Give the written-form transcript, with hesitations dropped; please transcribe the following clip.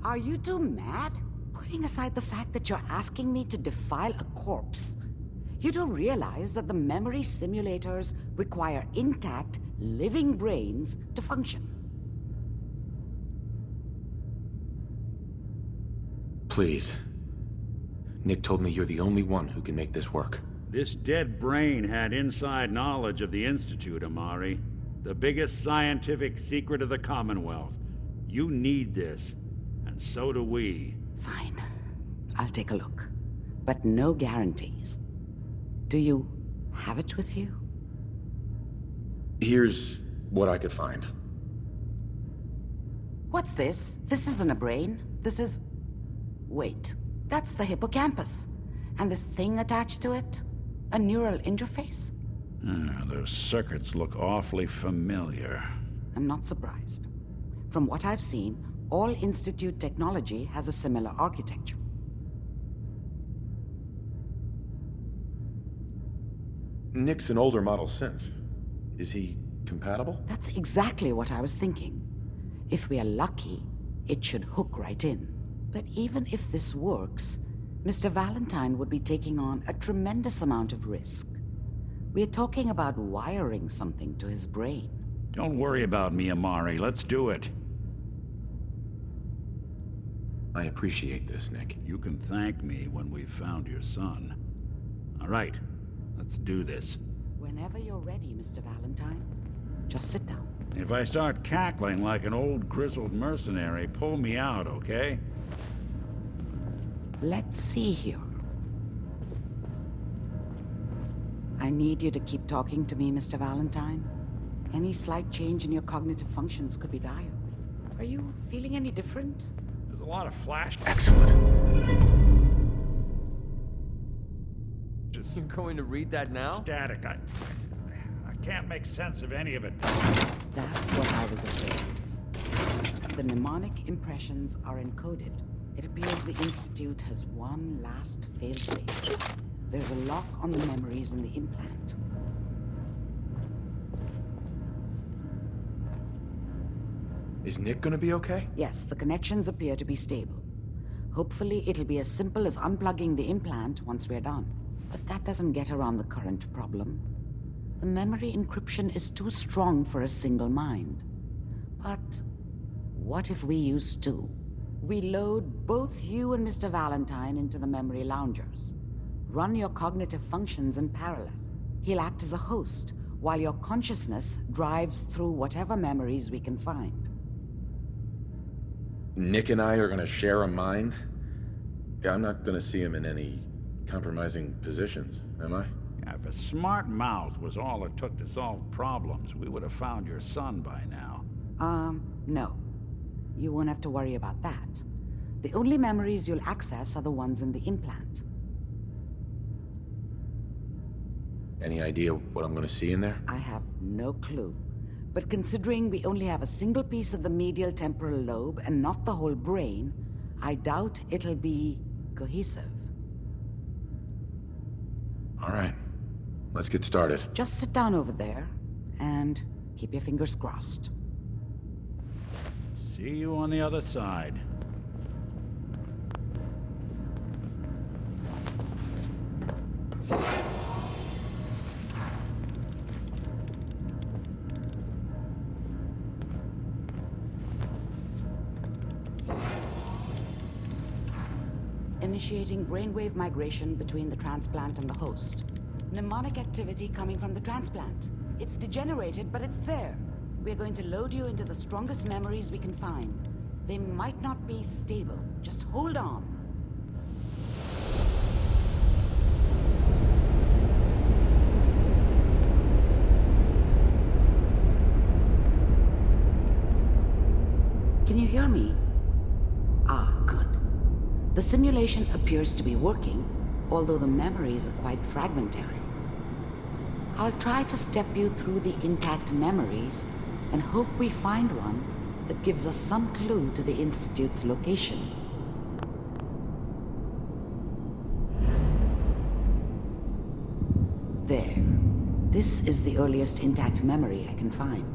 Are you two mad? Putting aside the fact that you're asking me to defile a corpse, you don't realize that the memory simulators require intact, living brains to function. Please. Nick told me you're the only one who can make this work. This dead brain had inside knowledge of the Institute, Amari. The biggest scientific secret of the Commonwealth. You need this, and so do we. Fine. I'll take a look. But no guarantees. Do you have it with you? Here's what I could find. What's this? This isn't a brain. This is... Wait. That's the hippocampus. And this thing attached to it? A neural interface? Those circuits look awfully familiar. I'm not surprised. From what I've seen, all Institute technology has a similar architecture. Nick's an older model synth. Is he compatible? That's exactly what I was thinking. If we are lucky, it should hook right in. But even if this works, Mr. Valentine would be taking on a tremendous amount of risk. We're talking about wiring something to his brain. Don't worry about me, Amari. Let's do it. I appreciate this, Nick. You can thank me when we've found your son. All right, let's do this. Whenever you're ready, Mr. Valentine. Just sit down. If I start cackling like an old grizzled mercenary, pull me out, okay? Let's see here. I need you to keep talking to me, Mr. Valentine. Any slight change in your cognitive functions could be dire. Are you feeling any different? There's a lot of flash. Excellent. You're going to read that now? Static. I can't make sense of any of it. That's what I was afraid of. The mnemonic impressions are encoded. It appears the Institute has one last failsafe. There's a lock on the memories in the implant. Is Nick gonna be okay? Yes, the connections appear to be stable. Hopefully it'll be as simple as unplugging the implant once we're done. But that doesn't get around the current problem. The memory encryption is too strong for a single mind. But what if we use two? We load both you and Mr. Valentine into the memory loungers. Run your cognitive functions in parallel. He'll act as a host, while your consciousness drives through whatever memories we can find. Nick and I are gonna share a mind? Yeah, I'm not gonna see him in any compromising positions, am I? If a smart mouth was all it took to solve problems, we would have found your son by now. No. You won't have to worry about that. The only memories you'll access are the ones in the implant. Any idea what I'm gonna see in there? I have no clue. But considering we only have a single piece of the medial temporal lobe and not the whole brain, I doubt it'll be cohesive. All right, let's get started. Just sit down over there and keep your fingers crossed. See you on the other side. Initiating brainwave migration between the transplant and the host. Mnemonic activity coming from the transplant. It's degenerated, but it's there. We're going to load you into the strongest memories we can find. They might not be stable. Just hold on. Can you hear me? Ah, good. The simulation appears to be working, although the memories are quite fragmentary. I'll try to step you through the intact memories and hope we find one that gives us some clue to the Institute's location. There. This is the earliest intact memory I can find.